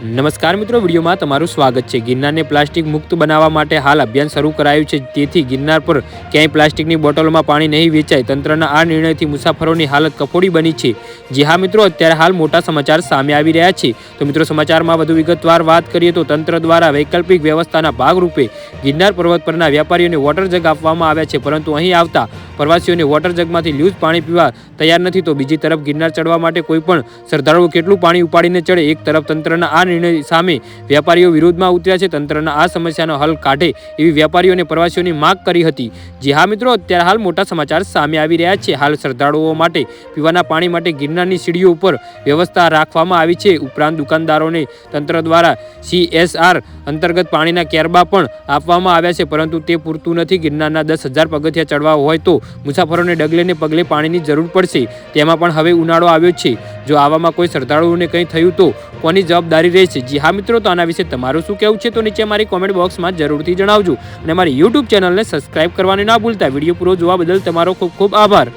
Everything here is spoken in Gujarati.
નમસ્કાર મિત્રો, વિડીયોમાં તમારું સ્વાગત છે। ગિરનારને પ્લાસ્ટિક મુક્ત બનાવવા માટે હાલ અભિયાન શરૂ કરાયું છે, જેથી ગિરનાર પર ક્યાંય પ્લાસ્ટિકની બોટલોમાં પાણી નહીં વેચાય। તંત્રના આ નિર્ણયથી મુસાફરોની હાલત કફોડી બની છે। જી હા મિત્રો, અત્યારે હાલ મોટા સમાચાર સામે આવી રહ્યા છે। તો મિત્રો, સમાચારમાં વધુ વિગતવાર વાત કરીએ તો તંત્ર દ્વારા વૈકલ્પિક વ્યવસ્થાના ભાગરૂપે ગિરનાર પર્વત પરના વેપારીઓને વોટર જગ આપવામાં આવ્યા છે, પરંતુ અહીં આવતા પ્રવાસીઓને વોટર જગમાંથી લૂઝ પાણી પીવા તૈયાર નથી। તો બીજી તરફ ગિરનાર ચડવા માટે કોઈ પણ શ્રદ્ધાળુઓ કેટલું પાણી ઉપાડીને ચડે? એક તરફ તંત્રના આ નિર્ણય સામે વેપારીઓ વિરોધમાં ઉતર્યા છે। તંત્રના આ સમસ્યાનો હલ કાઢે એવી વેપારીઓ અને પ્રવાસીઓની માંગ કરી હતી। જી હા મિત્રો, અત્યારે હાલ મોટા સમાચાર સામે આવી રહ્યા છે। હાલ શ્રદ્ધાળુઓ માટે પીવાના પાણી માટે ગિરનારની સીડીઓ ઉપર વ્યવસ્થા રાખવામાં આવી છે। ઉપરાંત દુકાનદારોને તંત્ર દ્વારા CSR અંતર્ગત પાણીના કેરબા પણ આપવામાં આવ્યા છે, પરંતુ તે પૂરતું નથી। ગિરનારના 10,000 પગથિયા ચડવા હોય તો મુસાફરોને ડગલે ને પગલે પાણીની જરૂર પડશે। તેમાં પણ હવે ઉનાળો આવ્યો છે। જો આવામાં કોઈ શ્રદ્ધાળુઓને કંઈ થયું તો કોની જવાબદારી રહેશે? જી હા મિત્રો, તો આના વિશે તમારું શું કહેવું છે તો નીચે મારી કોમેન્ટ બોક્સમાં જરૂરથી જણાવજો અને મારી YouTube ચેનલને સબસ્ક્રાઇબ કરવાનું ના ભૂલતા। વિડીયો પૂરો જોવા બદલ તમારો ખૂબ ખૂબ આભાર।